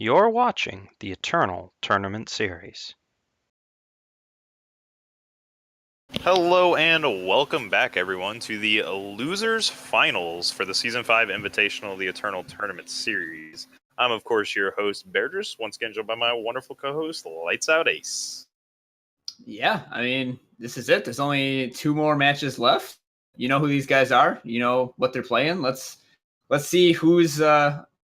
You're watching the Eternal Tournament Series. Hello and welcome back, everyone, to the Losers Finals for the Season 5 Invitational, the Eternal Tournament Series. I'm, of course, your host, Bairdrus, once again joined by my wonderful co-host, LighsOutAce. Yeah, I mean, this is it. There's only 2 more matches left. You know who these guys are. You know what they're playing. Let's see who's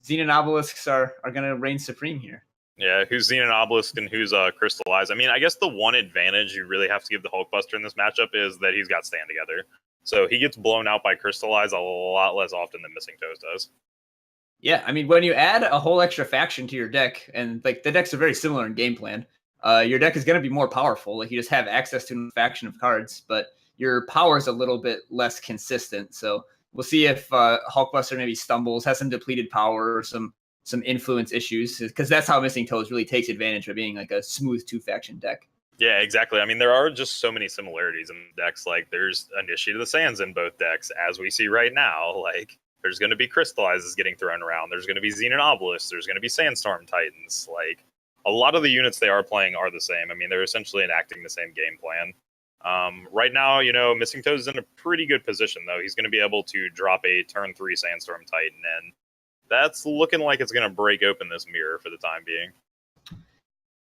Xenon Obelisks are going to reign supreme here. Yeah, who's Xenon Obelisk and who's Crystallized. I mean, I guess the one advantage you really have to give the Hulkbuster in this matchup is that he's got Stand Together. So he gets blown out by Crystallized a lot less often than Missing Toes does. Yeah, I mean, when you add a whole extra faction to your deck, and like the decks are very similar in game plan, your deck is going to be more powerful. Like you just have access to a faction of cards, but your power is a little bit less consistent. So we'll see if Hulkbuster maybe stumbles, has some depleted power or some influence issues, because that's how Missing Toes really takes advantage of being like a smooth 2-faction deck. Yeah, exactly. I mean, there are just so many similarities in decks. Like, there's Initiate of the Sands in both decks, as we see right now. Like, there's going to be Crystallizes getting thrown around. There's going to be Xenon Obelisks. There's going to be Sandstorm Titans. Like, a lot of the units they are playing are the same. I mean, they're essentially enacting the same game plan. Right now, you know, Missing Toes is in a pretty good position, though. He's going to be able to drop a turn 3 Sandstorm Titan, and that's looking like it's going to break open this mirror for the time being.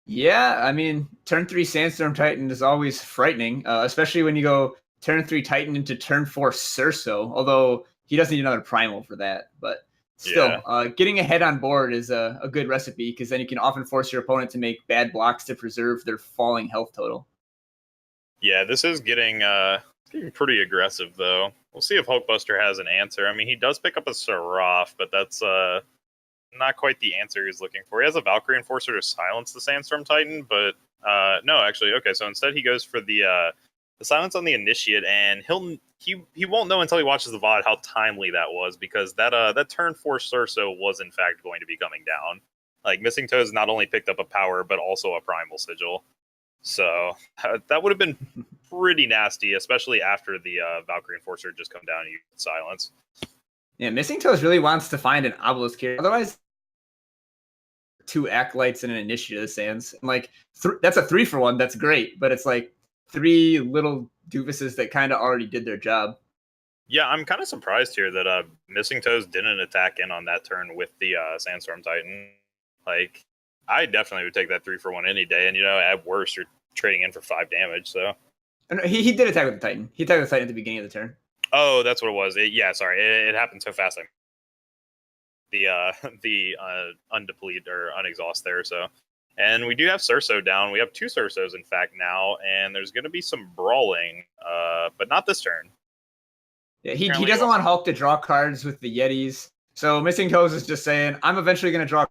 Yeah, I mean, turn 3 Sandstorm Titan is always frightening, especially when you go turn 3 Titan into turn 4 Surso, although he doesn't need another Primal for that. But still, getting ahead on board is a good recipe, because then you can often force your opponent to make bad blocks to preserve their falling health total. Yeah, this is getting pretty aggressive, though. We'll see if Hulkbuster has an answer. I mean, he does pick up a Seraph, but that's not quite the answer he's looking for. He has a Valkyrie Enforcer to silence the Sandstorm Titan, but no, actually, okay. So instead, he goes for the silence on the Initiate, and he won't know until he watches the VOD how timely that was, because that turn 4 Surso was in fact going to be coming down. Like, Missing Toes not only picked up a power, but also a Primal Sigil. So that would have been pretty nasty, especially after the Valkyrie Enforcer just come down and you silence. Yeah, Missing Toes really wants to find an Obelisk here. Otherwise, 2 Acolytes and an Initiate of the Sands. Like, that's a 3-for-1. That's great, but it's like 3 little doofuses that kind of already did their job. Yeah, I'm kind of surprised here that Missing Toes didn't attack in on that turn with the Sandstorm Titan. Like, I definitely would take that 3-for-1 any day, and, you know, at worst, you're trading in for 5 damage, so. He did attack with the Titan. He attacked with the Titan at the beginning of the turn. Oh, that's what it was. Sorry. It happened so fast. The undepleted or unexhaust there, so. And we do have Surso down. We have 2 Sursos, in fact, now, and there's going to be some brawling, but not this turn. Yeah, he doesn't want Hulk to draw cards with the Yetis, so Missing Toes is just saying, I'm eventually going to draw.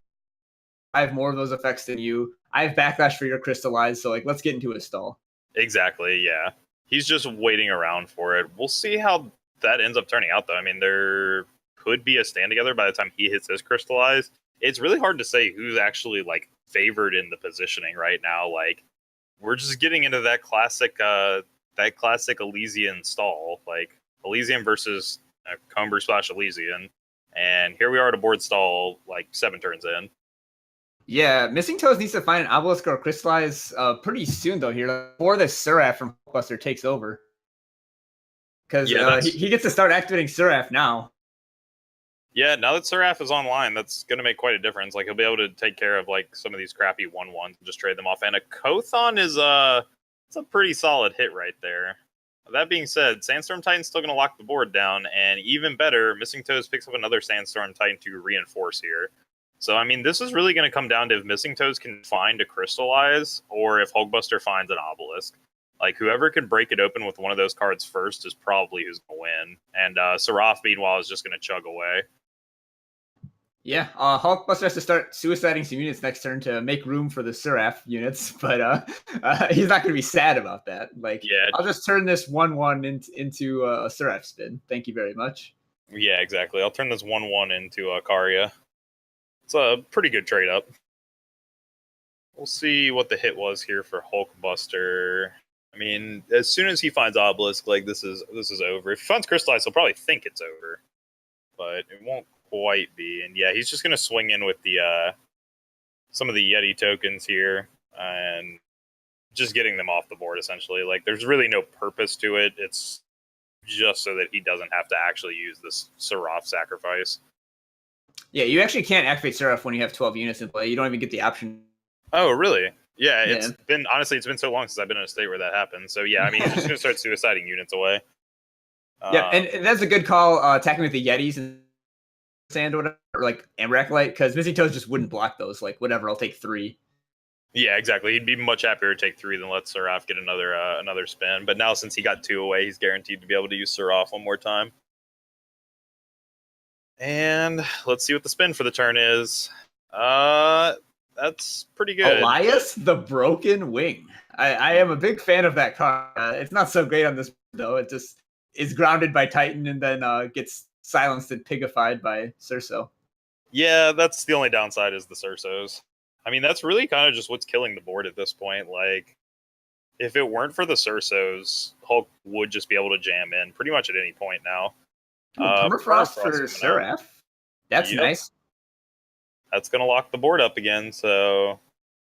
I have more of those effects than you. I have Backlash for your Crystallized, so like, let's get into a stall. Exactly, yeah. He's just waiting around for it. We'll see how that ends up turning out, though. I mean, there could be a Stand Together by the time he hits his Crystallized. It's really hard to say who's actually, like, favored in the positioning right now. Like, we're just getting into that classic Elysian stall. Like, Elysian versus Comber / Elysian. And here we are at a board stall, like, 7 turns in. Yeah, Missing Toes needs to find an Obelisk or Crystallize pretty soon, though, here, before the Seraph from Hulkbuster takes over. Because he gets to start activating Seraph now. Yeah, now that Seraph is online, that's going to make quite a difference. Like, he'll be able to take care of, like, some of these crappy 1-1s and just trade them off. And a Kothon is it's a pretty solid hit right there. That being said, Sandstorm Titan's still going to lock the board down, and even better, Missing Toes picks up another Sandstorm Titan to reinforce here. So, I mean, this is really going to come down to if Missing Toes can find a Crystallize, or if Hulkbuster finds an Obelisk. Like, whoever can break it open with one of those cards first is probably who's going to win. And Seraph, meanwhile, is just going to chug away. Yeah, Hulkbuster has to start suiciding some units next turn to make room for the Seraph units, but he's not going to be sad about that. Like, yeah, I'll just turn this 1-1 into a Seraph spin. Thank you very much. Yeah, exactly. I'll turn this 1-1 into a Karya. It's a pretty good trade-up. We'll see what the hit was here for Hulkbuster. I mean, as soon as he finds Obelisk, like, this is over. If he finds Crystallize, he'll probably think it's over. But it won't quite be. And yeah, he's just going to swing in with the some of the Yeti tokens here and just getting them off the board, essentially. Like, there's really no purpose to it. It's just so that he doesn't have to actually use this Seraph sacrifice. Yeah, you actually can't activate Seraph when you have 12 units in play. You don't even get the option. Oh, really? Yeah, it's been so long since I've been in a state where that happened. So yeah, I mean, he's just gonna start suiciding units away. Yeah, and that's a good call, attacking with the Yetis and Sand or whatever, or like Amberaclite, because Missing Toes just wouldn't block those. Like, whatever, I'll take 3. Yeah, exactly. He'd be much happier to take 3 than let Seraph get another spin. But now, since he got 2 away, he's guaranteed to be able to use Seraph one more time. And let's see what the spin for the turn is. That's pretty good. Elias, the Broken Wing. I am a big fan of that card. It's not so great on this, though. It just is grounded by Titan and then gets silenced and pigified by Cerso. Yeah, that's the only downside is the Cersos. I mean, that's really kind of just what's killing the board at this point. Like, if it weren't for the Cersos, Hulk would just be able to jam in pretty much at any point now. Permafrost for Seraph. That's nice. That's going to lock the board up again. So,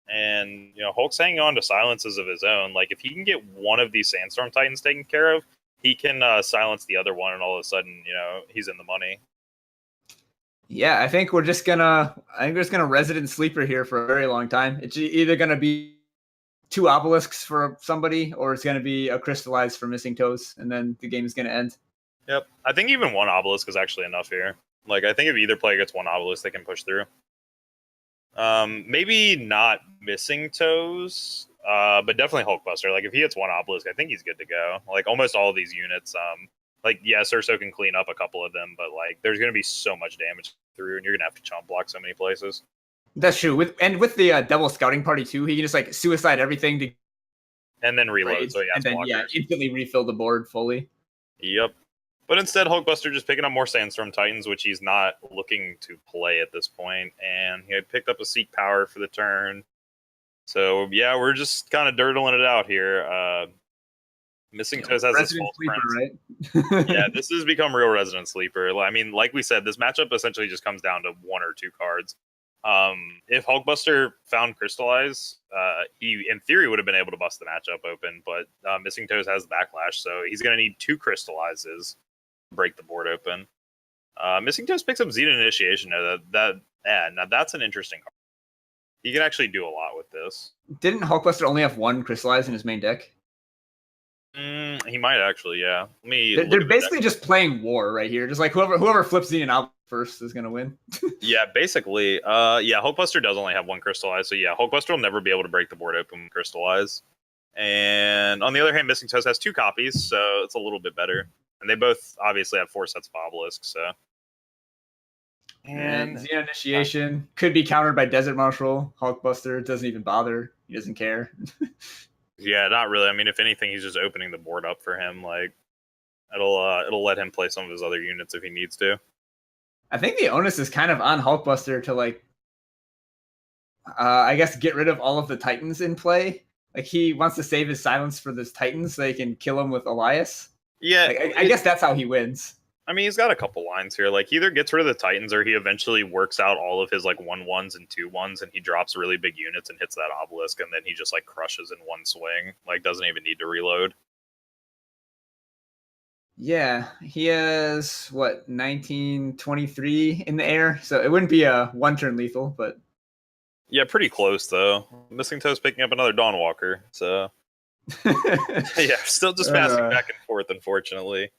and, you know, Hulk's hanging on to silences of his own. Like, if he can get one of these Sandstorm Titans taken care of, he can silence the other one, and all of a sudden, you know, he's in the money. Yeah, I think we're just gonna Resident Sleeper here for a very long time. It's either gonna be 2 obelisks for somebody, or it's gonna be a Crystallize for Missing Toes, and then the game is gonna end. Yep, I think even 1 obelisk is actually enough here. Like, I think if either player gets 1 obelisk, they can push through. Maybe not Missing Toes, but definitely Hulkbuster. Like, if he hits 1 obelisk, I think he's good to go. Like, almost all of these units, like, yeah, Cerso can clean up a couple of them, but, like, there's going to be so much damage through, and you're going to have to chump block so many places. That's true. With the Devil Scouting Party, too, he can just, like, suicide everything to... And then reload, so and then, instantly refill the board fully. Yep. But instead, Hulkbuster just picking up more Sandstorm Titans, which he's not looking to play at this point. And he had picked up a Seek Power for the turn. So, yeah, we're just kind of dirtling it out here. Missing Toes has this false Sleeper, right? Yeah, this has become real Resident Sleeper. I mean, like we said, this matchup essentially just comes down to 1 or 2 cards. If Hulkbuster found Crystallize, he, in theory, would have been able to bust the matchup open. But Missing Toes has the Backlash, so he's going to need 2 Crystallizes to break the board open. Missing Toes picks up Zenith Initiation. Now that's an interesting card. He can actually do a lot with this. Didn't Hulkbuster only have 1 Crystallize in his main deck? He might actually, yeah. They're basically just playing war right here. Just like whoever flips Zenith out first is going to win. Yeah, basically. Yeah, Hulkbuster does only have 1 Crystallize, so yeah, Hulkbuster will never be able to break the board open with Crystallize. And on the other hand, Missing Toes has 2 copies, so it's a little bit better. And they both obviously have 4 sets of obelisks, so. And Zenith Initiation could be countered by Desert Marshal. Hulkbuster doesn't even bother. He doesn't care. Yeah, not really. I mean, if anything, he's just opening the board up for him. Like, it'll let him play some of his other units if he needs to. I think the onus is kind of on Hulkbuster to, like, I guess, get rid of all of the Titans in play. Like, he wants to save his silence for this Titans so they can kill him with Elias. Yeah, like, I guess that's how he wins. I mean, he's got a couple lines here. Like, he either gets rid of the Titans or he eventually works out all of his, like, 1/1s and 2/1s, and he drops really big units and hits that obelisk, and then he just, like, crushes in one swing. Like, doesn't even need to reload. Yeah, he has, 1923 in the air, so it wouldn't be a 1-turn lethal, but... Yeah, pretty close, though. Missing Toes picking up another Dawnwalker, so... Yeah, still just passing back and forth, unfortunately.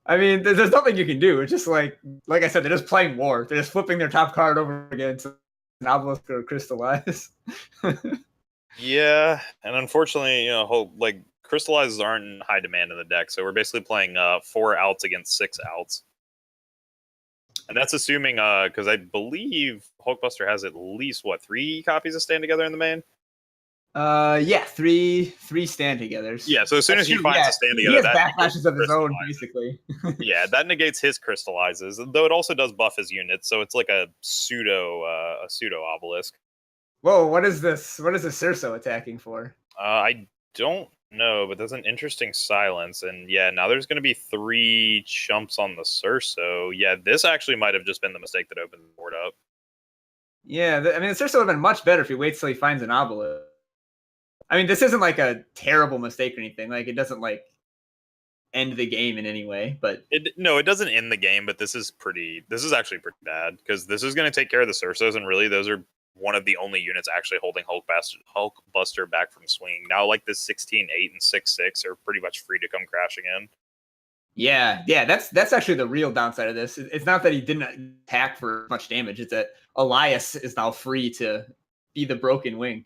I mean, there's nothing you can do. It's just like I said, they're just playing war. They're just flipping their top card over again to an obelisk or Crystallize. Yeah, and unfortunately, you know, like, Crystallizes aren't in high demand in the deck, so we're basically playing 4 outs against 6 outs. And that's assuming, because I believe Hulkbuster has at least, 3 copies of Stand Together in the main? Yeah, three Stand Togethers. Yeah, so as soon as he finds a Stand Together, he has backlashes of his own, basically. Yeah, that negates his Crystallizes, though it also does buff his units, so it's like a pseudo obelisk. Whoa, what is this? What is the Cerso attacking for? I don't know, but there's an interesting silence, and yeah, now there's going to be 3 chumps on the Cerso. Yeah, this actually might have just been the mistake that opened the board up. Yeah, I mean, the Cerso would have been much better if he waits till he finds an obelisk. I mean, this isn't like a terrible mistake or anything. Like, it doesn't like end the game in any way. But No, it doesn't end the game. But this is actually pretty bad because this is going to take care of the Cersos, and really those are one of the only units actually holding Hulkbuster back from swinging. Now, like this 16-8 and 6-6 are pretty much free to come crashing in. yeah, that's actually the real downside of this. It's not that he didn't attack for much damage. It's that Elias is now free to be the broken wing.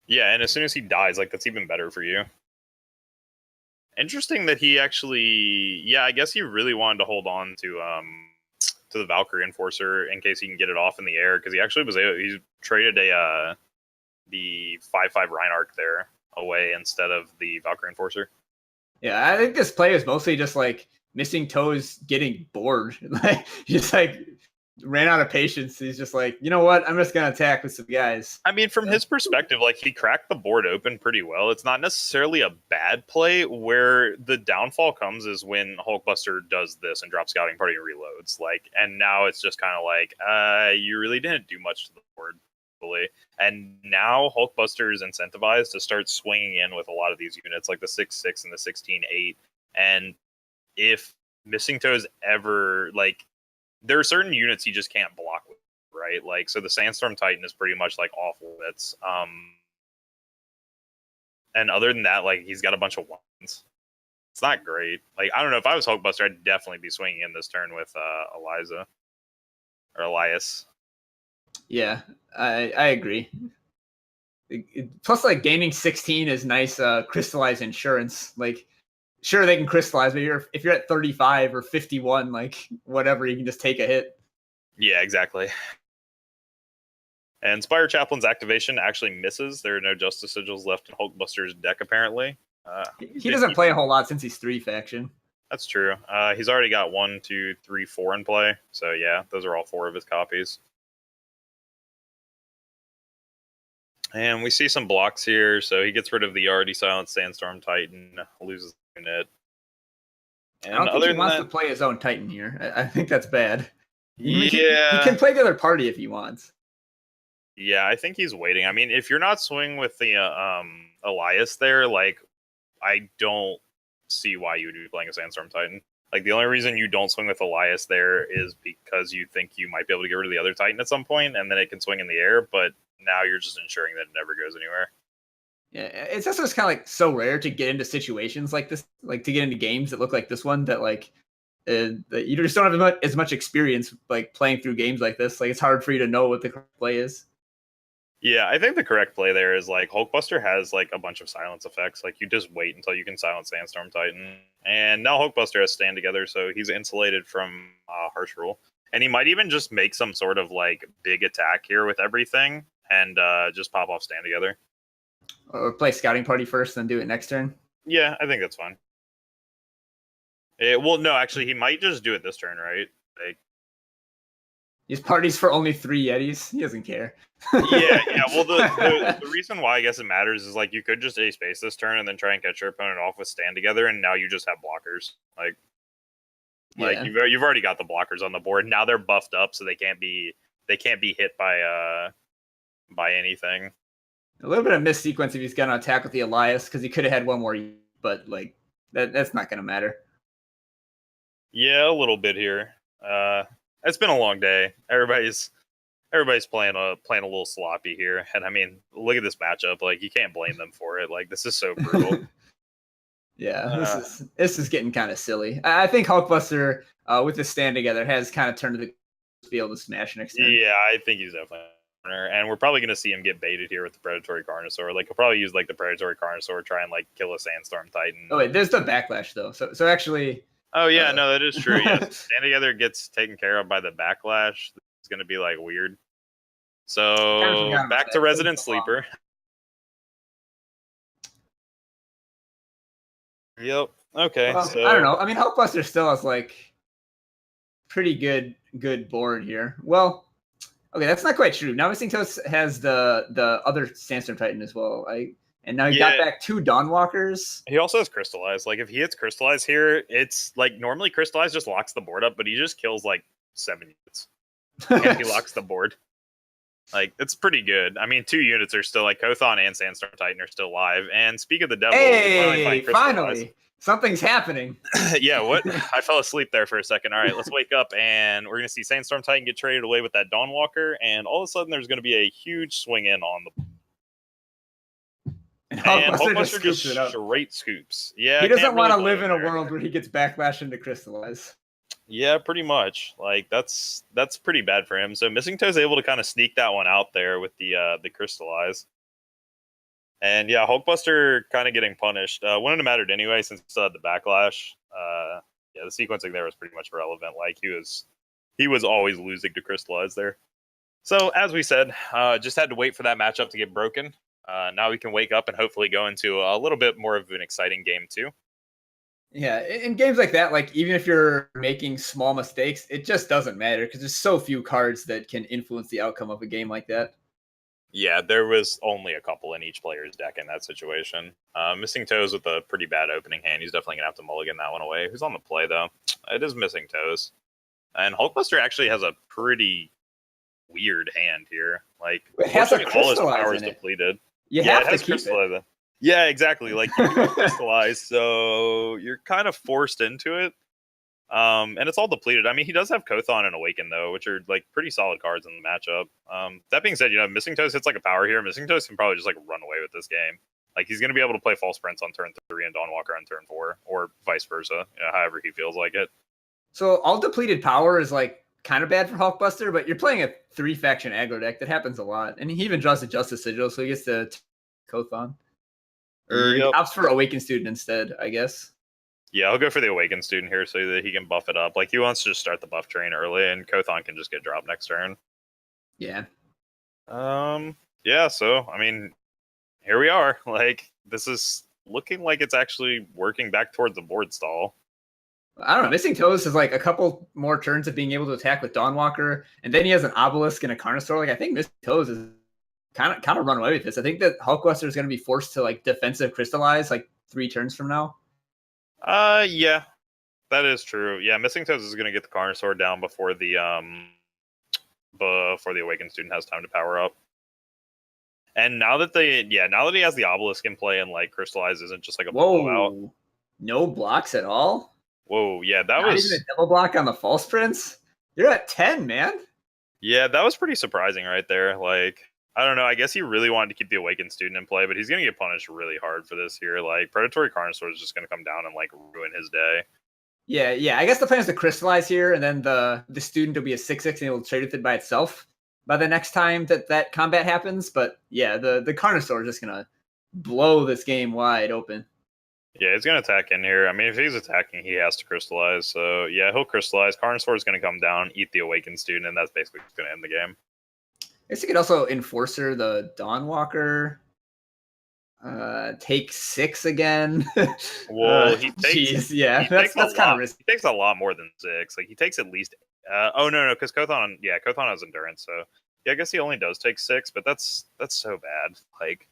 Yeah, and as soon as he dies, like that's even better for you. Interesting that he actually, yeah, I guess he really wanted to hold on to the Valkyrie Enforcer in case he can get it off in the air because he actually he traded the 5/5 Reinarch there away instead of the Valkyrie Enforcer. Yeah, I think this play is mostly just like missing toes getting bored. Like he's like ran out of patience. He's just like, you know what? I'm just gonna attack with some guys. I mean, from his perspective, like he cracked the board open pretty well. It's not necessarily a bad play. Where the downfall comes is when Hulkbuster does this and drops Scouting Party and reloads. Like, and now it's just kind of like, you really didn't do much to the board. And now Hulkbuster is incentivized to start swinging in with a lot of these units, like the 6-6 and the 16-8. And if Missing Toes ever, like, there are certain units he just can't block with, right? Like, so the Sandstorm Titan is pretty much like off limits. And other than that, like, he's got a bunch of ones. It's not great. Like, I don't know, if I was Hulkbuster, I'd definitely be swinging in this turn with Elias. Yeah, I agree. Plus, like gaining 16 is nice. Crystallized insurance. Like, sure they can crystallize, but if you're at 35 or 51, like whatever, you can just take a hit. Yeah, exactly. And Spire Chaplain's activation actually misses. There are no Justice Sigils left in Hulkbuster's deck, apparently. He doesn't play a whole lot since he's 3 faction. That's true. He's already got 1, 2, 3, 4 in play. So yeah, those are all 4 of his copies. And we see some blocks here. So he gets rid of the already silenced Sandstorm Titan, loses the unit. And I don't think he wants to play his own Titan here. I think that's bad. Yeah. He can play the other party if he wants. Yeah, I think he's waiting. I mean, if you're not swinging with the Elias there, like, I don't see why you would be playing a Sandstorm Titan. Like, the only reason you don't swing with Elias there is because you think you might be able to get rid of the other Titan at some point, and then it can swing in the air, but now you're just ensuring that it never goes anywhere. Yeah, it's also just kind of like so rare to get into situations like this, like to get into games that look like this one, that like that you just don't have as much experience like playing through games like this. Like, it's hard for you to know what the correct play is. Yeah, I think the correct play there is like Hulkbuster has like a bunch of silence effects. Like, you just wait until you can silence Sandstorm Titan, and now Hulkbuster has Stand Together, so he's insulated from Harsh Rule, and he might even just make some sort of like big attack here with everything and just pop off Stand Together. Or play Scouting Party first, then do it next turn. Yeah, I think that's fine. Well, no, actually, he might just do it this turn, right? Like, his party's for only 3 Yetis. He doesn't care. yeah. Well, the reason why I guess it matters is like you could just ace base this turn and then try and catch your opponent off with Stand Together, and now you just have blockers. Like Yeah. you've already got the blockers on the board. Now they're buffed up, so they can't be hit by anything. A little bit of missed sequence if he's gonna attack with the Elias, because he could have had one more, but like that's not gonna matter. Yeah, a little bit here. It's been a long day. Everybody's playing a little sloppy here, and I mean, look at this matchup. Like, you can't blame them for it. Like, this is so brutal. Yeah, this is getting kind of silly. I think Hulkbuster with the Stand Together has kind of turned to be able to smash next turn. Yeah, I think he's definitely. And we're probably going to see him get baited here with the Predatory Carnosaur. Like, he'll probably use like the Predatory Carnosaur, try and like kill a Sandstorm Titan. Oh wait, there's the backlash though. So actually. Oh yeah, no, that is true. Yes, Stand Together gets taken care of by the backlash. It's going to be like weird. So back to Resident Sleeper. Yep. Okay. Well, so I don't know. I mean, Hulkbuster still has like pretty good board here. Well, okay, that's not quite true. Now Missing Toast has the other Sandstorm Titan as well. And now he got back 2 Dawnwalkers. He also has Crystallize. Like, if he hits Crystallize here, it's like normally Crystallize just locks the board up, but he just kills like 7 units. And he locks the board. Like, it's pretty good. I mean, 2 units are still, like, Kothon and Sandstorm Titan are still live. And speak of the devil, we finally find Crystallize. Finally! Something's happening. Yeah, what? I fell asleep there for a second. All right, let's wake up, and we're going to see Sandstorm Titan get traded away with that Dawnwalker, and all of a sudden there's going to be a huge swing in on the... And And Hulkbuster Hulkbuster just scoops it up. straight scoops. Yeah, He doesn't want to really live in a there. world where he gets backlash into Crystallize. Yeah, pretty much. Like, that's pretty bad for him. So Missing Toe's able to kind of sneak that one out there with the Crystallize. And yeah, Hulkbuster kind of getting punished. Wouldn't have mattered anyway since he still had the backlash. Yeah, the sequencing there was pretty much irrelevant. Like, he was always losing to Crystallize there. So as we said, just had to wait for that matchup to get broken. Now we can wake up and hopefully go into a little bit more of an exciting game too. Yeah, in games like that, like even if you're making small mistakes, it just doesn't matter because there's so few cards that can influence the outcome of a game like that. Yeah, there was only a couple in each player's deck in that situation. Missing Toes with a pretty bad opening hand. He's definitely going to have to mulligan that one away. Who's on the play, though? It is Missing Toes. And Hulkbuster actually has a pretty weird hand here. Like, It has a all his Crystallize power is in it. depleted. You Yeah, have it to has keep Crystallize. it. Yeah, exactly. Like, you can Crystallize, so you're kind of forced into it. And it's all depleted. I mean, he does have Kothon and Awaken, though, which are, like, pretty solid cards in the matchup. That being said, Missing Toes hits, like, a power here. Missing Toes can probably just, like, run away with this game. Like, he's going to be able to play False Prince on turn 3 and Dawnwalker on turn 4, or vice versa, however he feels like it. So all depleted power is, like, kind of bad for Hulkbuster, but you're playing a 3-faction aggro deck. That happens a lot. And he even draws the Justice Sigil, so he gets to Kothon. Or he opts for Awakened Student instead, I guess. Yeah, I'll go for the Awakened Student here so that he can buff it up. Like, he wants to just start the buff train early, and Kothon can just get dropped next turn. Yeah. Yeah, so, I mean, here we are. Like, this is looking like it's actually working back towards the board stall. I don't know. Missing Toes is like a couple more turns of being able to attack with Dawnwalker, and then he has an Obelisk and a Carnosaur. Like, I think Missing Toes is kind of run away with this. I think that Hulkbuster is going to be forced to like defensive Crystallize like 3 turns from now. Yeah, that is true. Yeah, Missing Toes is going to get the Carnosaur down before the Awakened Student has time to power up. And now that he has the Obelisk in play and like Crystallize isn't just like a blowout. No blocks at all. Whoa, yeah, that Not was even a double block on the False Prince. You're at 10, man. Yeah, that was pretty surprising right there. Like, I don't know. I guess he really wanted to keep the Awakened Student in play, but he's going to get punished really hard for this here. Like, Predatory Carnosaur is just going to come down and, like, ruin his day. Yeah. I guess the plan is to Crystallize here, and then the student will be a 6/6, and it'll trade with it by itself by the next time that combat happens. But, yeah, the Carnosaur is just going to blow this game wide open. Yeah, he's going to attack in here. I mean, if he's attacking, he has to Crystallize. So, yeah, he'll Crystallize. Carnosaur is going to come down, eat the Awakened Student, and that's basically going to end the game. I guess you could also Enforcer the Dawnwalker. Take 6 again. Well, he takes. That's kind of risky. He takes a lot more than 6. Like, he takes at least. No, because Kothon has Endurance. So yeah, I guess he only does take 6, but that's so bad. Like,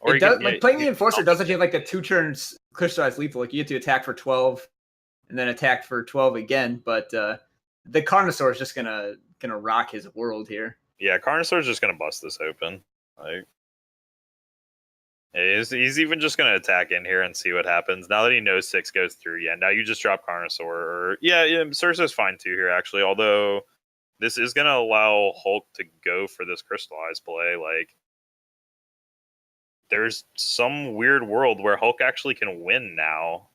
or it does like playing the Enforcer does actually have like a 2 turns Crystallize lethal. Like, you get to attack for 12, and then attack for 12 again. But the Carnosaur is just gonna rock his world here. Yeah, Carnosaur is just gonna bust this open. Like, he's even just gonna attack in here and see what happens. Now that he knows 6 goes through, yeah. Now you just drop Carnosaur, or Sursa's fine too here actually. Although this is gonna allow Hulk to go for this Crystallize play. Like, there's some weird world where Hulk actually can win now.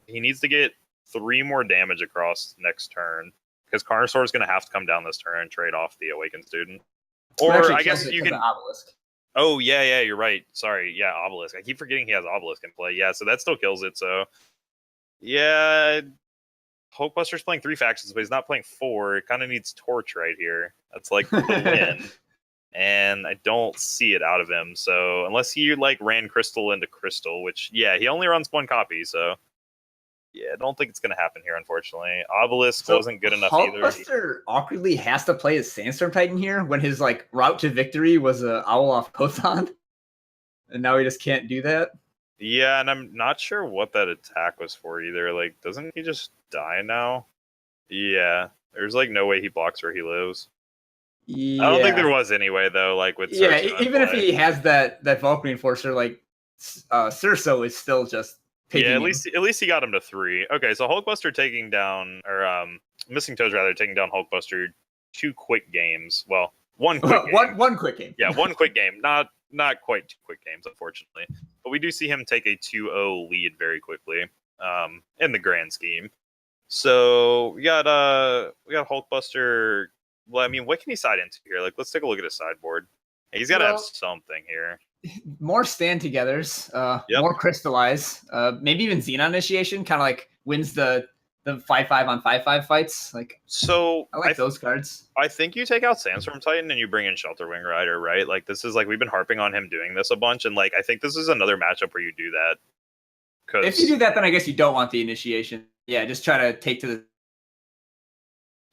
He needs to get 3 more damage across next turn, because Carnosaur is going to have to come down this turn and trade off the Awakened Student. Or I guess you can... Obelisk. Oh, yeah, you're right. Sorry, yeah, Obelisk. I keep forgetting he has Obelisk in play. Yeah, so that still kills it, so... Yeah, Hulkbuster's playing 3 factions, but he's not playing 4. It kind of needs Torch right here. That's like the win. And I don't see it out of him, so... Unless he, like, ran Crystal into Crystal, which, yeah, he only runs 1 copy, so... Yeah, I don't think it's going to happen here, unfortunately. Obelisk wasn't good enough either. Hulkbuster awkwardly has to play his Sandstorm Titan here when his like route to victory was a Owl off Kothon. And now he just can't do that. Yeah, and I'm not sure what that attack was for either. Like, doesn't he just die now? Yeah. There's like no way he blocks where he lives. Yeah. I don't think there was anyway though. Like with Yeah, Cerso even if play. he has that Vulcan Enforcer, like Cerso is still just taking Yeah, him. at least he got him to 3. Okay, so Hulkbuster taking down, or Missing Toes rather, taking down Hulkbuster 2 quick games. Well, one quick game. one quick game. Yeah, one quick game. Not quite 2 quick games, unfortunately. But we do see him take a 2-0 lead very quickly, in the grand scheme. So we got Hulkbuster. Well, I mean, what can he side into here? Like, let's take a look at his sideboard. He's got to have something here. More stand togethers, more crystallize, maybe even Xenon initiation, kind of like wins the 5/5 on 5/5 fights. Like, so I like those cards. I think you take out Sandstorm Titan and you bring in Shelterwing Rider, right? Like, this is like we've been harping on him doing this a bunch, and like I think this is another matchup where you do that. If you do that, then I guess you don't want the initiation. Yeah, just try to take to the.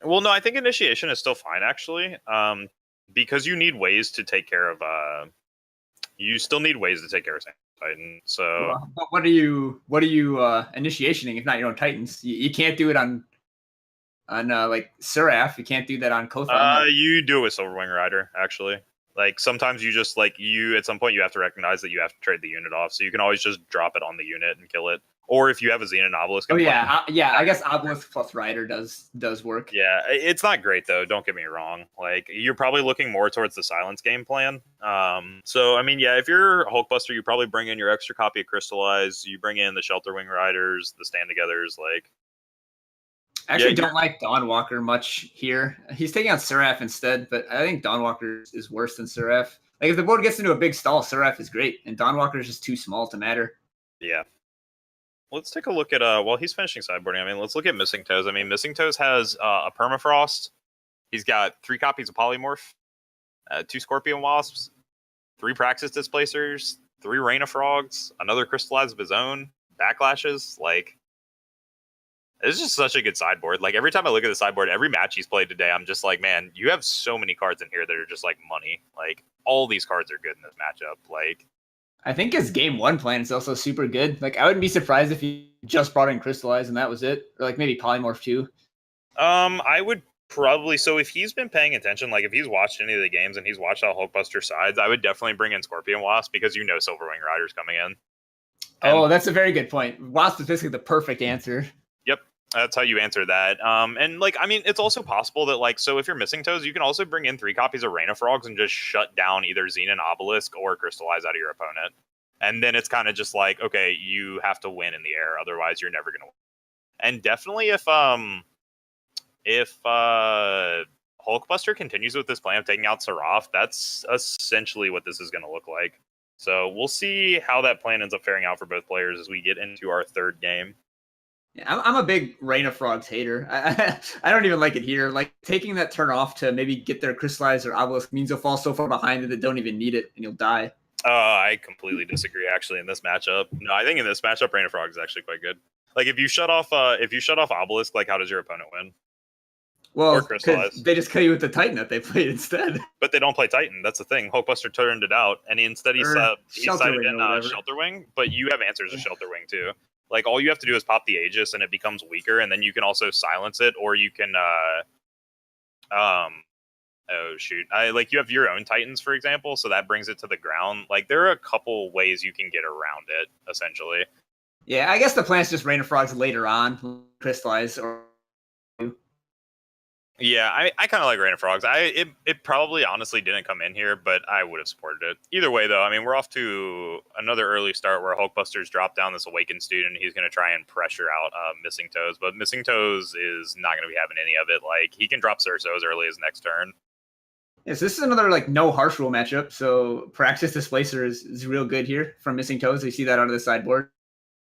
Well, no, I think initiation is still fine actually, because you need ways to take care of. You still need ways to take care of Titan. So, but what are you initiationing if not your own Titans? You can't do it on like Seraph. You can't do that on Kothon. You do it with Silverwing Rider actually. Like sometimes you just like at some point you have to recognize that you have to trade the unit off, so you can always just drop it on the unit and kill it. Or if you have a Xenon Obelisk. Oh yeah, I guess Obelisk plus Rider does work. Yeah, it's not great though. Don't get me wrong. Like you're probably looking more towards the Silence game plan. So I mean, yeah, if you're Hulkbuster, you probably bring in your extra copy of Crystallize. You bring in the Shelterwing Riders, the Stand Togethers. Like, I actually don't like Dawnwalker much here. He's taking out Seraph instead, but I think Dawnwalker is worse than Seraph. Like if the board gets into a big stall, Seraph is great, and Dawnwalker is just too small to matter. Yeah. Let's take a look at while he's finishing sideboarding. I mean, let's look at Missing Toes. I mean, Missing Toes has a Permafrost. He's got 3 copies of Polymorph, 2 Scorpion Wasps, 3 Praxis Displacers, 3 Rain of Frogs, another Crystallize of his own, Backlashes. Like, it's just such a good sideboard. Like every time I look at the sideboard, every match he's played today, I'm just like, man, you have so many cards in here that are just like money. Like all these cards are good in this matchup. Like. I think his game 1 plan is also super good. Like, I wouldn't be surprised if he just brought in Crystallize and that was it. Or, like, maybe Polymorph too. I would probably... So, if he's been paying attention, like, if he's watched any of the games and he's watched all Hulkbuster sides, I would definitely bring in Scorpion Wasp because you know Silverwing Rider's coming in. And, that's a very good point. Wasp is basically the perfect answer. Yep. That's how you answer that. And, like, I mean, it's also possible that, like, so if you're Missing Toes, you can also bring in 3 copies of Rain of Frogs and just shut down either Xenon Obelisk or Crystallize out of your opponent. And then it's kind of just like, okay, you have to win in the air, otherwise you're never going to win. And definitely if Hulkbuster continues with this plan of taking out Seraph, that's essentially what this is going to look like. So we'll see how that plan ends up faring out for both players as we get into our 3rd game. Yeah, I'm a big Rain of Frogs hater. I don't even like it here. Like, taking that turn off to maybe get their Crystallize or Obelisk means you'll fall so far behind that they don't even need it and you'll die. I completely disagree. Actually, in this matchup, no, I think in this matchup, Rain of Frogs is actually quite good. Like, if you shut off Obelisk, like, how does your opponent win? Well, they just kill you with the Titan that they played instead. But they don't play Titan. That's the thing. Hulkbuster turned it out, and instead he sided in Shelterwing. But you have answers to Shelterwing too. Like, all you have to do is pop the Aegis, and it becomes weaker, and then you can also silence it, or you can oh shoot! You have your own Titans, for example, so that brings it to the ground. Like, there are a couple ways you can get around it, essentially. Yeah, I guess the plan's just Rain of Frogs later on, Crystallize or. Yeah, I kind of like Rain of Frogs. It probably honestly didn't come in here, but I would have supported it. Either way, though, I mean, we're off to another early start where Hulkbuster's dropped down this Awakened student. He's going to try and pressure out Missing Toes, but Missing Toes is not going to be having any of it. Like, he can drop Cerso as early as next turn. Yes, this is another no harsh rule matchup, so Praxis Displacer is real good here from Missing Toes. You see that out of the sideboard.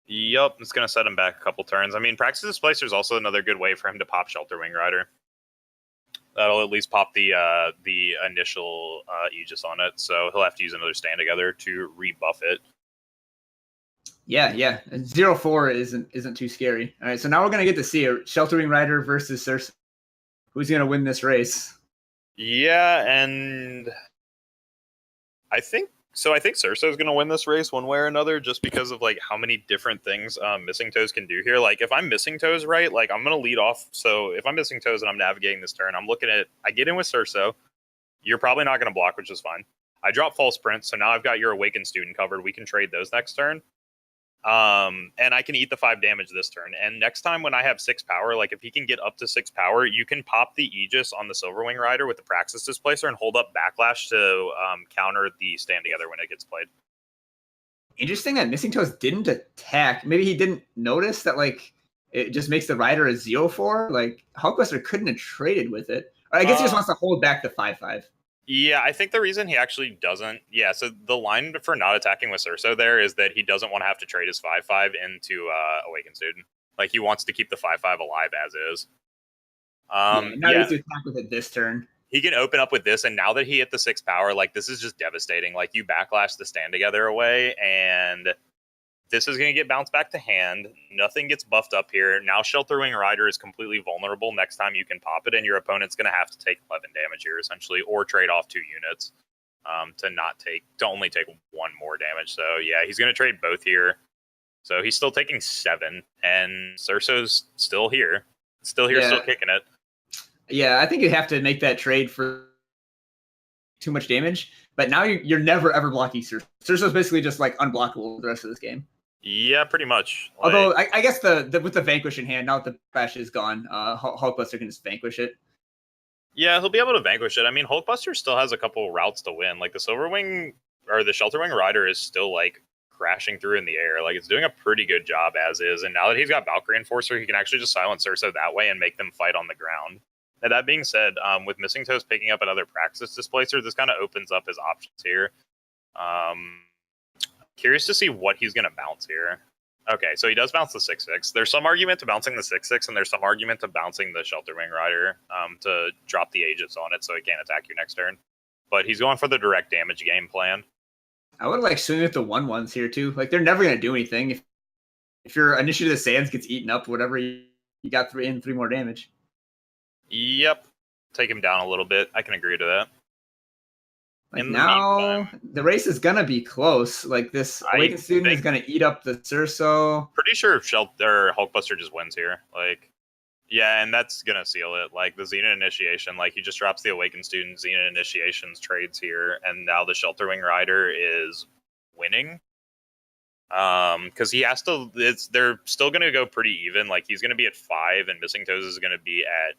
Yep, it's going to set him back a couple turns. I mean, Praxis Displacer is also another good way for him to pop Shelterwing Rider. That'll at least pop the initial Aegis on it, so he'll have to use another Stand Together to rebuff it. Yeah. 0-4 isn't too scary. All right, so now we're gonna get to see a Shelterwing Rider versus Cerso. Who's gonna win this race? Yeah, and I think So I think Cerso's going to win this race one way or another, just because of like how many different things Missing Toes can do here. Like if I'm Missing Toes right, like I'm going to lead off. So if I'm Missing Toes and I'm navigating this turn, I'm looking at, I get in with Cerso. You're probably not going to block, which is fine. I drop False Sprint, so now I've got your Awakened Student covered. We can trade those next turn. And I can eat the 5 damage this turn. And next time when I have 6 power, like if he can get up to 6 power, you can pop the Aegis on the Silverwing Rider with the Praxis Displacer and hold up Backlash to counter the Stand Together when it gets played. Interesting that Missing Toes didn't attack. Maybe he didn't notice that like it just makes the Rider a 0/4. Like Hulkbuster couldn't have traded with it. Or I guess he just wants to hold back the 5/5. Yeah, I think the reason he actually doesn't... Yeah, so the line for not attacking with Cerso there is that he doesn't want to have to trade his 5/5 into Awakened Student. Like, he wants to keep the 5/5 alive as is. Now he has to attack with it this turn. He can open up with this, and now that he hit the 6 power, like, this is just devastating. Like, you backlash the Stand Together away, and this is going to get bounced back to hand. Nothing gets buffed up here. Now Shelterwing Rider is completely vulnerable next time you can pop it, and your opponent's going to have to take 11 damage here, essentially, or trade off 2 units to only take 1 more damage. So, yeah, he's going to trade both here. So he's still taking 7, and Cerso's still here. Still kicking it. Yeah, I think you have to make that trade for too much damage. But now you're never, ever blocking Cerso. Cerso's basically just, like, unblockable the rest of this game. Yeah, pretty much. Like, although, I guess with the Vanquish in hand, now that the Crash is gone, Hulkbuster can just Vanquish it. Yeah, he'll be able to Vanquish it. I mean, Hulkbuster still has a couple routes to win. Like, the Silverwing, or the Shelterwing Rider is still, like, crashing through in the air. Like, it's doing a pretty good job as is. And now that he's got Valkyrie Enforcer, he can actually just silence Cerso that way and make them fight on the ground. Now, that being said, with Missing Toes picking up another Praxis Displacer, this kind of opens up his options here. Curious to see what he's going to bounce here. Okay, so he does bounce the 6/6. There's some argument to bouncing the 6/6, and there's some argument to bouncing the Shelterwing Rider to drop the Aegis on it so he can't attack you next turn. But he's going for the direct damage game plan. I would like swing with the 1/1s here too. Like they're never going to do anything if your Initiative of the Sands gets eaten up, whatever you got 3 more damage. Yep, take him down a little bit. I can agree to that. Like now, the race is gonna be close. Like this Awakened Student is gonna eat up the Cerso. Pretty sure Hulkbuster just wins here. Like, yeah, and that's gonna seal it. Like the Zenith Initiation, like he just drops the Awakened Student, Zenith Initiations trades here, and now the Shelterwing Rider is winning. Because he has to. They're still gonna go pretty even. Like he's gonna be at 5, and Missing Toes is gonna be at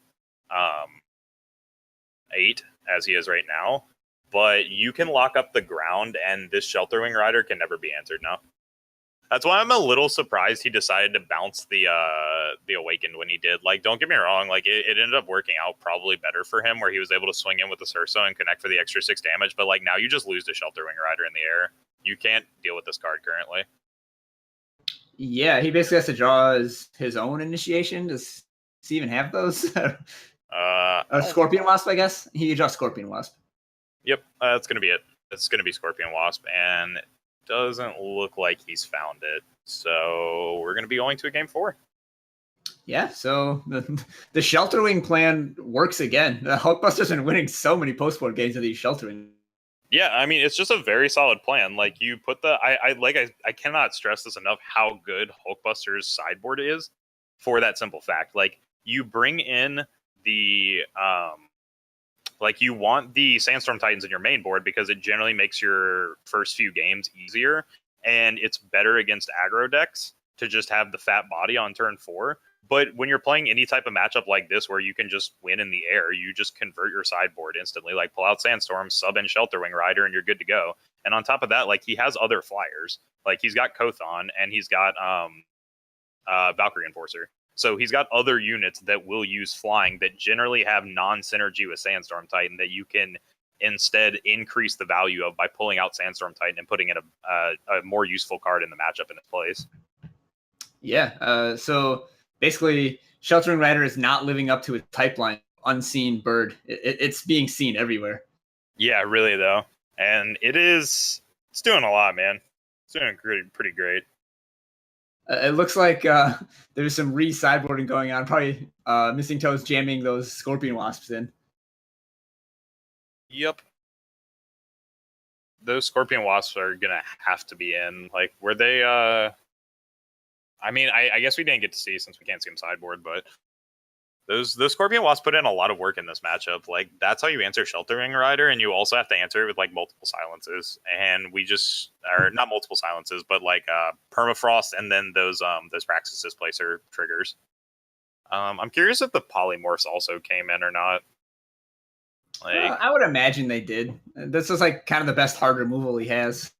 8 as he is right now. But you can lock up the ground, and this Shelterwing Rider can never be answered now. That's why I'm a little surprised he decided to bounce the Awakened when he did. Like, don't get me wrong, like it ended up working out probably better for him, where he was able to swing in with the Cerso and connect for the extra 6 damage. But like now, you just lose the Shelterwing Rider in the air. You can't deal with this card currently. Yeah, he basically has to draw his own initiation. Does he even have those? A Scorpion Wasp, I guess. He can draw Scorpion Wasp. Yep, that's going to be it. It's going to be Scorpion Wasp, and it doesn't look like he's found it. So we're going to be going to a game 4. Yeah, so the Shelterwing plan works again. The Hulkbuster's been winning so many post-board games of these Shelterwing. Yeah, I mean, it's just a very solid plan. Like, you put the... I cannot stress this enough how good Hulkbuster's sideboard is for that simple fact. Like, you bring in the... Like, you want the Sandstorm Titans in your main board because it generally makes your first few games easier, and it's better against aggro decks to just have the fat body on turn 4. But when you're playing any type of matchup like this where you can just win in the air, you just convert your sideboard instantly. Like, pull out Sandstorm, sub in Shelterwing Rider, and you're good to go. And on top of that, like, he has other flyers. Like, he's got Kothon, and he's got Valkyrie Enforcer. So he's got other units that will use flying that generally have non-synergy with Sandstorm Titan that you can instead increase the value of by pulling out Sandstorm Titan and putting in a more useful card in the matchup in its place. Yeah, so basically Sheltering Rider is not living up to its pipeline. Unseen bird. It's being seen everywhere. Yeah, really though. And it's doing a lot, man. It's doing pretty great. It looks like there's some re-sideboarding going on. Probably Missing Toes jamming those Scorpion Wasps in. Yep. those Scorpion Wasps are gonna have to be in. Like, were they? I mean, I guess we didn't get to see since we can't see them sideboard, but those Scorpion Wasps put in a lot of work in this matchup. Like, that's how you answer Sheltering Rider, and you also have to answer it with like multiple silences. And we just, or not multiple silences, but like Permafrost, and then those Praxis Displacer triggers. I'm curious if the Polymorphs also came in or not. Like, I would imagine they did. This is like kind of the best hard removal he has.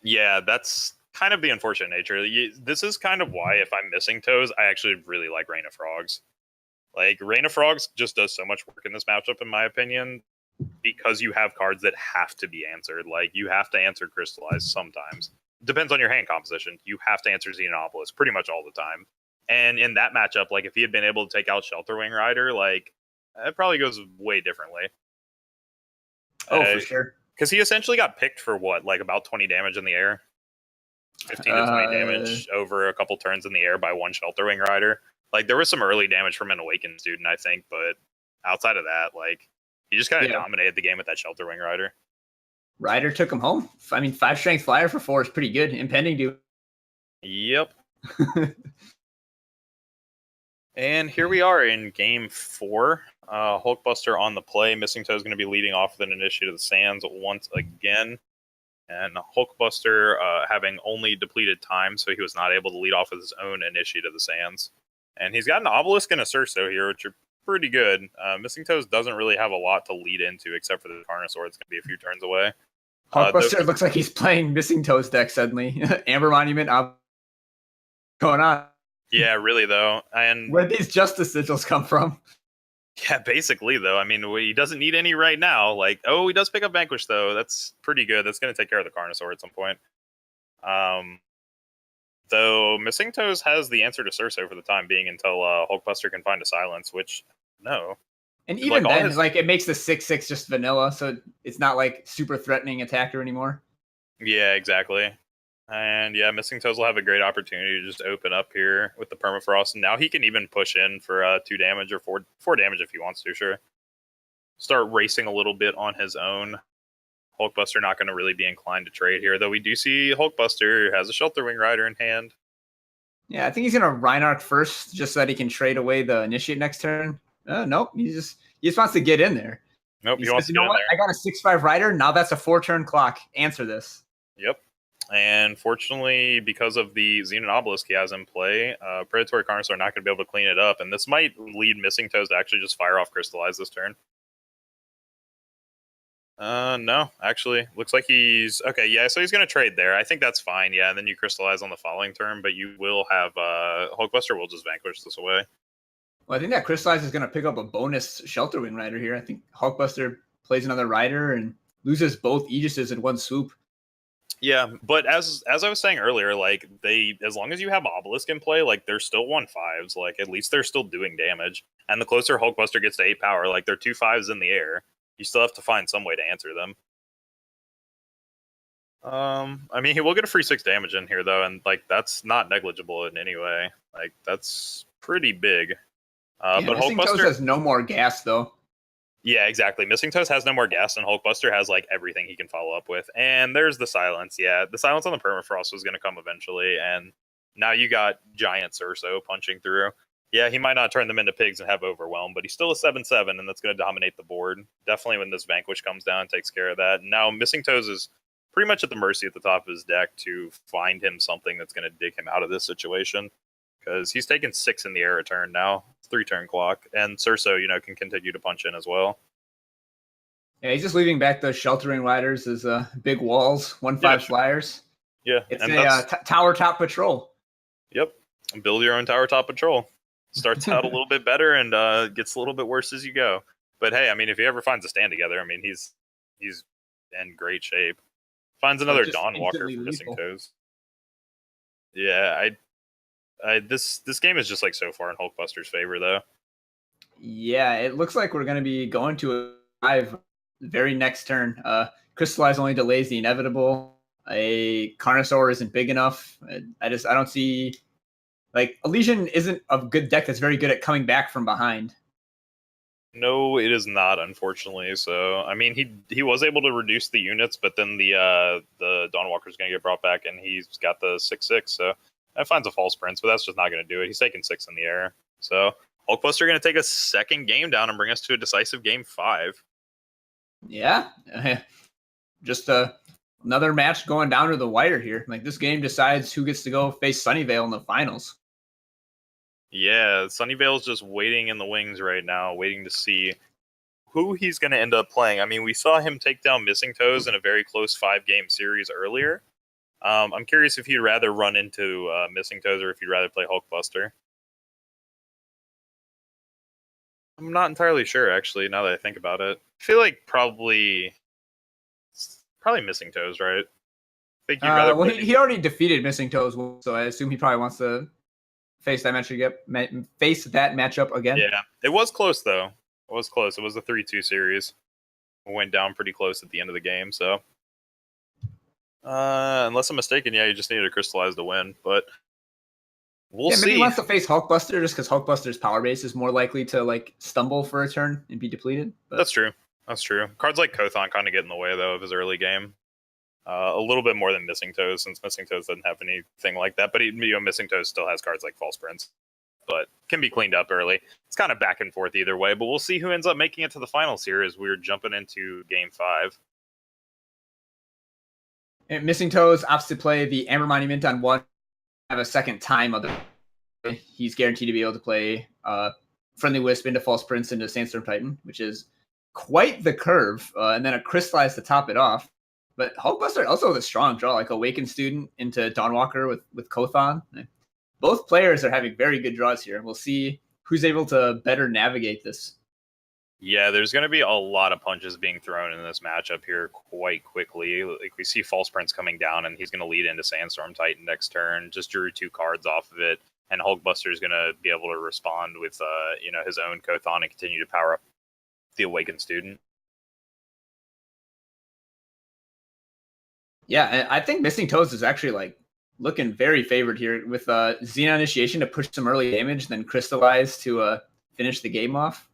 yeah, that's kind of the unfortunate nature. This is kind of why, if I'm missing toes, I actually really like Rain of Frogs. Like, Rain of Frogs just does so much work in this matchup, in my opinion, because you have cards that have to be answered. Like, you have to answer Crystallize sometimes. Depends on your hand composition. You have to answer Xenopolis pretty much all the time. And in that matchup, like, if he had been able to take out Shelterwing Rider, like, it probably goes way differently. Oh, for sure. Because he essentially got picked for what, like about 20 damage in the air? 15 to 20 damage over a couple turns in the air by one Shelterwing Rider. Like, there was some early damage from an Awakened student, I think, but outside of that, like, he just kind of dominated the game with that Shelterwing Rider. Rider took him home. I mean, 5 strength flyer for 4 is pretty good. Impending do. Yep. And here we are in game 4. Hulkbuster on the play. Missing Toe is going to be leading off with an Initiate of the Sands once again. And Hulkbuster having only depleted time, so he was not able to lead off with his own Initiate of the Sands. And he's got an Obelisk and a Cerso here, which are pretty good. Missing Toes doesn't really have a lot to lead into, except for the Carnosaur. It's going to be a few turns away. Hulkbuster looks like he's playing Missing Toes deck suddenly. Amber Monument going on. Yeah, really, though. And where'd these Justice Sigils come from? Yeah, basically, though. I mean, he doesn't need any right now. Like, oh, he does pick up Vanquish, though. That's pretty good. That's going to take care of the Carnosaur at some point. Though Missing Toes has the answer to Cerso for the time being until Hulkbuster can find a silence, which, no. And even like, then, like, it makes the 6/6 just vanilla, so it's not, like, super threatening attacker anymore. Yeah, exactly. And, yeah, Missing Toes will have a great opportunity to just open up here with the Permafrost. And now he can even push in for 2 damage or 4 damage if he wants to, sure. Start racing a little bit on his own. Hulkbuster not going to really be inclined to trade here, though we do see Hulkbuster has a Shelterwing Rider in hand. Yeah, I think he's going to Reinhardt first, just so that he can trade away the Initiate next turn. Nope, he just wants to get in there. Nope, he wants to get in there. I got a 6/5 Rider, now that's a 4-turn clock. Answer this. Yep. And fortunately, because of the Xenon Obelisk he has in play, Predatory Carnosaur are not going to be able to clean it up, and this might lead Missing Toes to actually just fire off Crystallize this turn. No, actually, looks like he's okay. Yeah, so he's going to trade there. I think that's fine. Yeah, and then you Crystallize on the following turn, but you will have Hulkbuster will just vanquish this away. Well, I think that Crystallize is going to pick up a bonus Shelterwing Rider here. I think Hulkbuster plays another Rider and loses both Aegises in one swoop. Yeah, but as I was saying earlier, like, as long as you have Obelisk in play, like, they're still 1/5s. Like, at least they're still doing damage. And the closer Hulkbuster gets to 8 power, like, they're 2 5s in the air. You still have to find some way to answer them. I mean, he will get a free 6 damage in here, though, and, like, that's not negligible in any way. Like, that's pretty big. Yeah, but Missing Hulkbuster Toes has no more gas, though. Yeah, exactly. Missing Toes has no more gas, and Hulkbuster has, like, everything he can follow up with. And there's the silence. Yeah, the silence on the Permafrost was going to come eventually, and now you got Giant Cerso punching through. Yeah, he might not turn them into pigs and have Overwhelm, but he's still a 7/7, and that's going to dominate the board. Definitely when this Vanquish comes down, takes care of that. And now Missing Toes is pretty much at the mercy at the top of his deck to find him something that's going to dig him out of this situation. Because he's taken 6 in the air a turn now. It's 3-turn clock. And Cerso, can continue to punch in as well. Yeah, he's just leaving back those Sheltering Riders as big walls, 1/5 flyers. Yeah. It's a tower top patrol. Yep. Build your own tower top patrol. Starts out a little bit better and gets a little bit worse as you go. But hey, I mean, if he ever finds a stand together, I mean, he's in great shape. Finds another Dawnwalker for Missing Toes. Yeah, this game is just, like, so far in Hulkbuster's favor, though. Yeah, it looks like we're going to be going to a 5 very next turn. Crystallize only delays the inevitable. A Carnosaur isn't big enough. I don't see, like, Elysian isn't a good deck that's very good at coming back from behind. No, it is not, unfortunately. So, I mean, he was able to reduce the units, but then the Dawnwalker's going to get brought back, and he's got the 6/6. So that finds a false prince, but that's just not going to do it. He's taking 6 in the air. So Hulkbuster going to take a second game down and bring us to a decisive game 5. Yeah, just another match going down to the wire here. Like this game decides who gets to go face Sunnyvale in the finals. Yeah, Sunnyvale's just waiting in the wings right now, waiting to see who he's going to end up playing. I mean, we saw him take down Missing Toes in a very close 5-game series earlier. I'm curious if he'd rather run into Missing Toes or if he'd rather play Hulkbuster. I'm not entirely sure, actually, now that I think about it. I feel like probably Missing Toes, right? I think you'd rather well, he already defeated Missing Toes, so I assume he probably wants to face that matchup again. Yeah, it was close, though. It was close. It was a 3-2 series. It went down pretty close at the end of the game, so... unless I'm mistaken, yeah, you just needed to crystallize to win, but we'll see. Maybe he wants to face Hulkbuster just because Hulkbuster's power base is more likely to like stumble for a turn and be depleted. But... That's true. Cards like Kothon kind of get in the way, though, of his early game. A little bit more than Missing Toes, since Missing Toes doesn't have anything like that, but Missing Toes still has cards like False Prince, but can be cleaned up early. It's kind of back and forth either way, but we'll see who ends up making it to the finals here as we're jumping into Game 5. And Missing Toes opts to play the Amber Monument on 1, have a second time. He's guaranteed to be able to play Friendly Wisp into False Prince into Sandstorm Titan, which is quite the curve, and then a Crystallize to top it off. But Hulkbuster also has a strong draw, like Awakened Student into Dawnwalker with Kothon. Both players are having very good draws here. We'll see who's able to better navigate this. Yeah, there's going to be a lot of punches being thrown in this matchup here quite quickly. Like we see False Prince coming down, and he's going to lead into Sandstorm Titan next turn. Just drew 2 cards off of it, and Hulkbuster is going to be able to respond with his own Kothon and continue to power up the Awakened Student. Yeah, I think Missing Toes is actually like looking very favored here with Xenon Initiation to push some early damage, then Crystallize to finish the game off.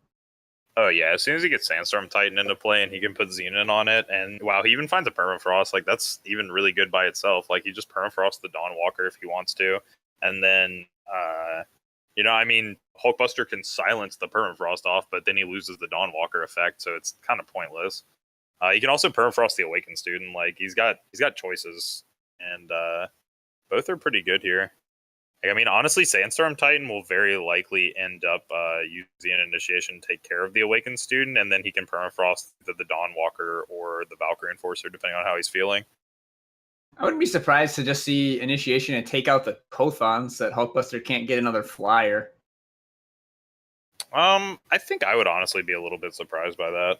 Oh yeah, as soon as he gets Sandstorm Titan into play and he can put Xenon on it, and wow, he even finds a Permafrost, like that's even really good by itself. Like he just Permafrost the Dawnwalker if he wants to, and then Hulkbuster can silence the Permafrost off, but then he loses the Dawnwalker effect, so it's kind of pointless. He can also Permafrost the Awakened Student. Like he's got choices, and both are pretty good here. Like, I mean, honestly, Sandstorm Titan will very likely end up using an Initiation to take care of the Awakened Student, and then he can Permafrost either the Dawnwalker or the Valkyrie Enforcer, depending on how he's feeling. I wouldn't be surprised to just see Initiation and take out the Kothon so that Hulkbuster can't get another flyer. I think I would honestly be a little bit surprised by that.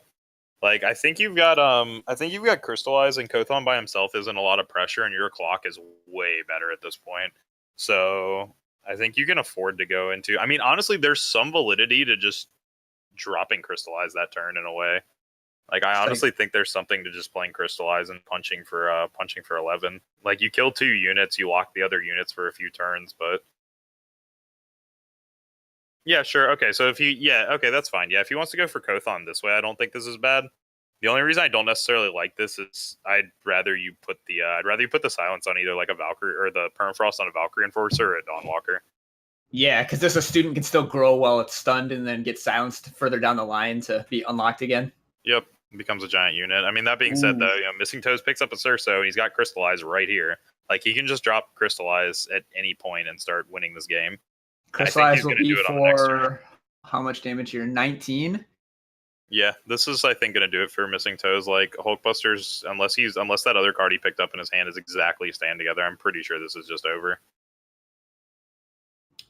Like, I think you've got Crystallize, and Kothon by himself isn't a lot of pressure, and your clock is way better at this point. So I think you can afford to go into... I mean, honestly, there's some validity to just dropping Crystallize that turn in a way. Like, I honestly think there's something to just playing Crystallize and punching for 11. Like, you kill 2 units, you lock the other units for a few turns, but... Yeah, sure. Okay, so that's fine. Yeah, if he wants to go for Kothon this way, I don't think this is bad. The only reason I don't necessarily like this is I'd rather you put the silence on either like a Valkyrie or the Permafrost on a Valkyrie Enforcer or a Dawnwalker. Yeah, because this a student can still grow while it's stunned and then get silenced further down the line to be unlocked again. Yep, becomes a giant unit. I mean, that being said, though, Missing Toes picks up a Cerso and he's got Crystallize right here. Like he can just drop Crystallize at any point and start winning this game. Crystallize will be for how much damage here? 19? Yeah, this is, I think, going to do it for Missing Toes. Like, Hulkbuster's, unless that other card he picked up in his hand is exactly Stand Together, I'm pretty sure this is just over.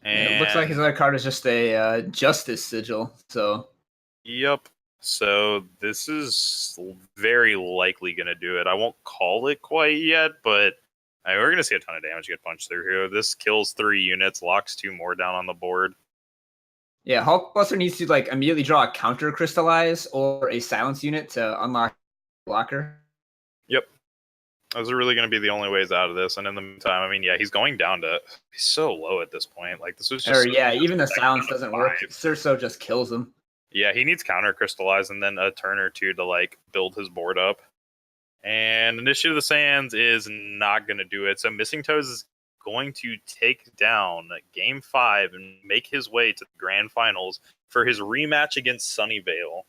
And it looks like his other card is just a Justice Sigil, so... Yep. So this is very likely going to do it. I won't call it quite yet, but we're going to see a ton of damage get punched through here. This kills 3 units, locks 2 more down on the board. Yeah, Hulkbuster needs to like immediately draw a counter Crystallize or a silence unit to unlock blocker. Yep. Those are really going to be the only ways out of this. And in the meantime, I mean, yeah, he's going down to... He's so low at this point. Like, this was just... Even the silence doesn't work. Cerso just kills him. Yeah, he needs Counter Crystallize and then a turn or two to like build his board up. And Initiative of the Sands is not going to do it. So Missing Toes is going to take down Game 5 and make his way to the Grand Finals for his rematch against Sunnyvale.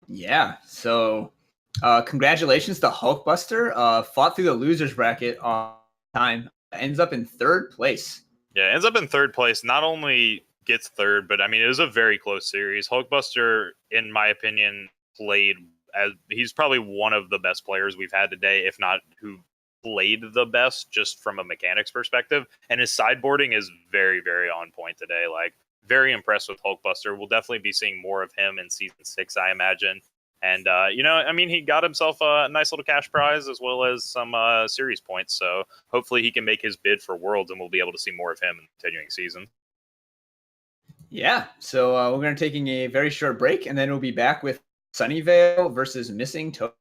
Yeah, so congratulations to Hulkbuster. Fought through the losers bracket on time. Ends up in 3rd place. Yeah, ends up in 3rd place. Not only gets 3rd, but I mean, it was a very close series. Hulkbuster, in my opinion, played as he's probably one of the best players we've had today, if not who played the best just from a mechanics perspective. And his sideboarding is very, very on point today. Like, very impressed with Hulkbuster. We'll definitely be seeing more of him in season 6, I imagine. And, I mean, he got himself a nice little cash prize as well as some series points. So hopefully he can make his bid for Worlds and we'll be able to see more of him in the continuing season. Yeah, so we're going to be taking a very short break and then we'll be back with Sunnyvale versus Missing Toes.